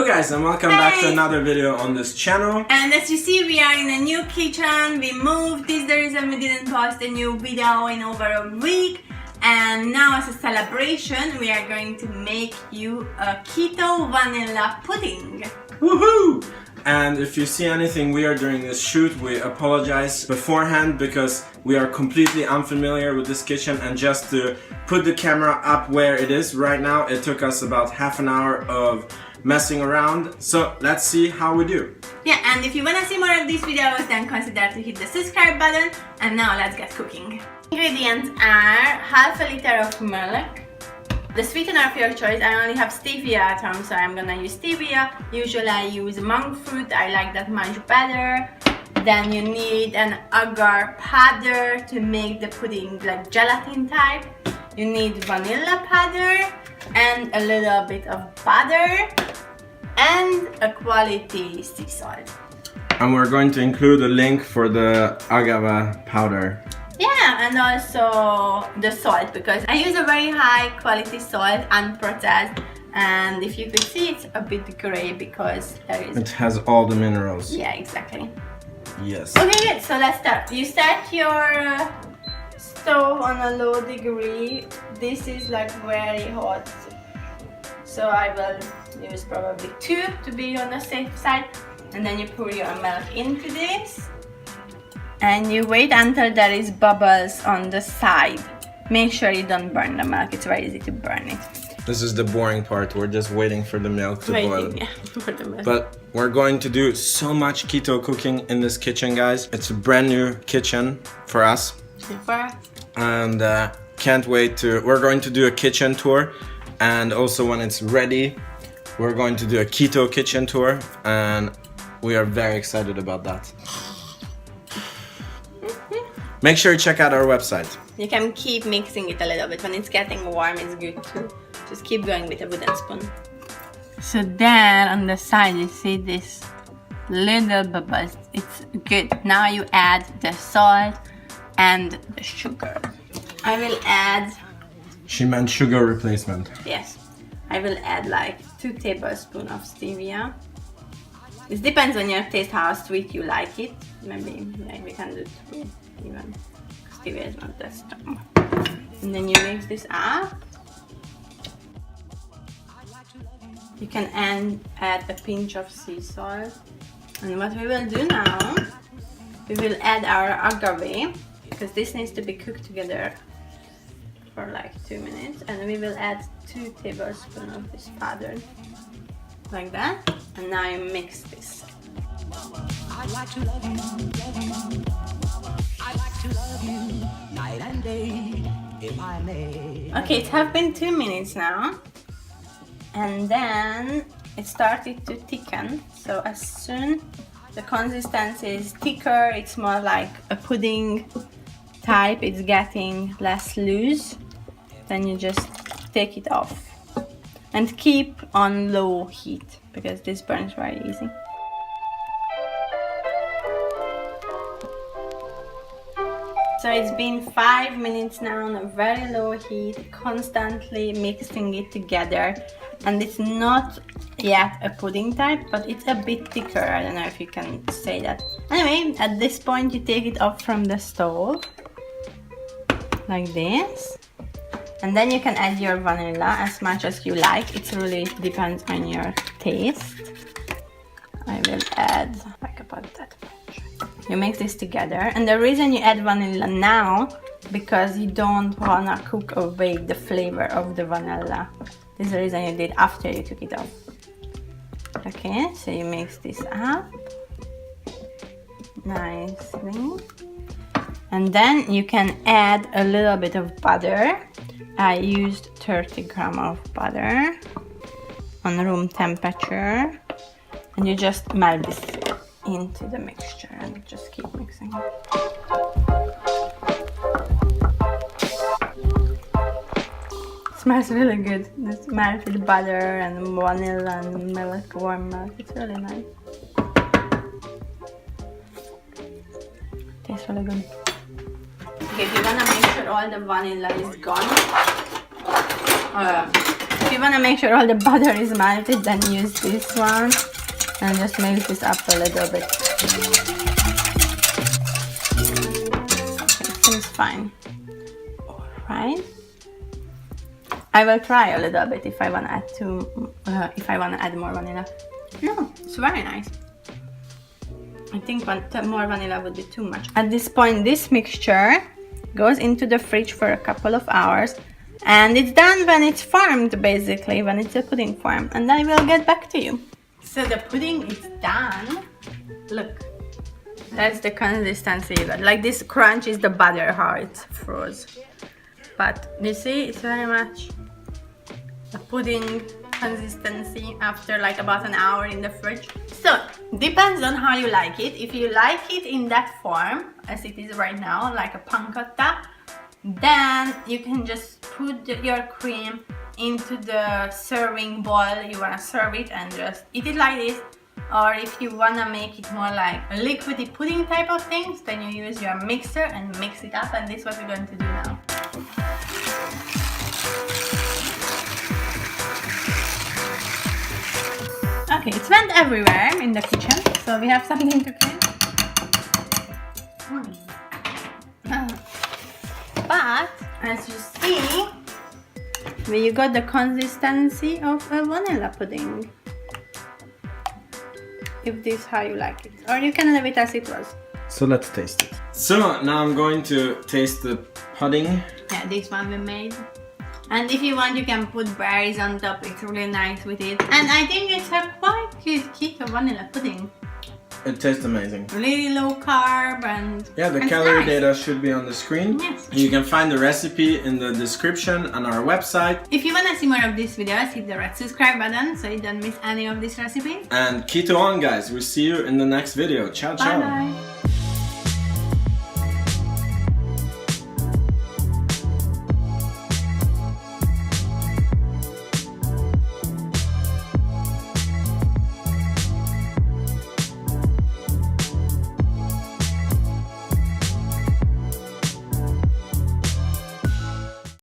Hello guys and welcome back to another video on this channel. And as you see, we are in a new kitchen. We moved. This is the reason we didn't post a new video in over a week. And now as a celebration, we are going to make you a keto vanilla pudding. Woohoo! And if you see anything weird during this shoot, we apologize beforehand because we are completely unfamiliar with this kitchen, and just to put the camera up where it is right now, it took us about half an hour of messing around. So let's see how we do. Yeah, and if you want to see more of these videos, then consider to hit the subscribe button. And now let's get cooking. Ingredients are half a liter of milk. The sweetener of your choice, I only have stevia at home, so I'm gonna use stevia. Usually I use Monkfruit, I like that much better. Then you need an agar powder to make the pudding like gelatin type. You need vanilla powder and a little bit of butter and a quality sea salt. And we're going to include a link for the agave powder. Yeah, and also the salt, because I use a very high quality salt, unprocessed, and if you could see, it's a bit gray because there is... It has all the minerals. Yeah, exactly. Yes. Okay, good. So let's start. You start your stove on a low degree. This is like very hot, so I will use probably 2 to be on the safe side. And then you pour your milk into this. And you wait until there is bubbles on the side. Make sure you don't burn the milk, it's very easy to burn it. This is the boring part, we're just waiting for the milk to boil. Yeah, for the milk. But we're going to do so much keto cooking in this kitchen, guys. It's a brand new kitchen for us. And can't wait to... We're going to do a kitchen tour. And also when it's ready, we're going to do a keto kitchen tour. And we are very excited about that. Make sure you check out our website. You can keep mixing it a little bit. When it's getting warm, it's good to just keep going with a wooden spoon. So there on the side, you see this little bubbles. It's good. Now you add the salt and the sugar. I will add... She meant sugar replacement. Yes. I will add like 2 tablespoons of stevia. It depends on your taste, how sweet you like it. Maybe we can do 2 even. Stevia is not that strong. And then you mix this up. You can add a pinch of sea salt. And what we will do now, we will add our agave, because this needs to be cooked together for like 2 minutes. And we will add 2 tablespoons of this powder, like that. And now you mix this. I'd like to love you. I'd like to love you night and day, if I may. Okay, it has been 2 minutes now. And then it started to thicken. So as soon the consistency is thicker, it's more like a pudding type, it's getting less loose, then you just take it off. And keep on low heat, because this burns very easy. So it's been 5 minutes now on a very low heat, constantly mixing it together. And it's not yet a pudding type, but it's a bit thicker. I don't know if you can say that. Anyway, at this point you take it off from the stove, like this. And then you can add your vanilla as much as you like. It really depends on your taste. I will add like about that much. You mix this together, and the reason you add vanilla now, because you don't wanna cook away the flavor of the vanilla. This is the reason you did after you took it off. Okay, so you mix this up nicely. And then you can add a little bit of butter. I used 30 grams of butter on room temperature, and you just melt this into the mixture and just keep mixing. It smells really good. This melted butter and vanilla and milk, warm milk. It's really nice. Tastes really good. Okay, if you wanna make sure all the vanilla is gone, If you want to make sure all the butter is melted, then use this one and just mix this up a little bit. Okay, seems fine. Alright. I will try a little bit if I want to add if I want to add more vanilla. No, it's very nice. I think more vanilla would be too much. At this point, this mixture goes into the fridge for a couple of hours, and it's done when it's formed, basically, when it's a pudding form, and I will get back to you. So the pudding is done. Look, that's the consistency you got. Like this crunch is the butter, how it froze. But you see, it's very much a pudding consistency after like about an hour in the fridge. So depends on how you like it. If you like it in that form as it is right now, like a pancotta, then you can just put your cream into the serving bowl you want to serve it and just eat it like this. Or if you want to make it more like a liquidy pudding type of things, then you use your mixer and mix it up, and this is what we're going to do now. Okay, it's went everywhere in the kitchen, so we have something to clean. But as you see, you got the consistency of a vanilla pudding. If this is how you like it, or you can leave it as it was. So let's taste it. So now I'm going to taste the pudding. Yeah, this one we made. And if you want, you can put berries on top. It's really nice with it. And I think it's a quite cute keto vanilla pudding. It tastes amazing. Really low carb and yeah, the calorie data should be on the screen. Yes. You can find the recipe in the description on our website. If you want to see more of these videos, hit the red subscribe button so you don't miss any of these recipes. And keto on, guys. We'll see you in the next video. Ciao, ciao. Bye bye.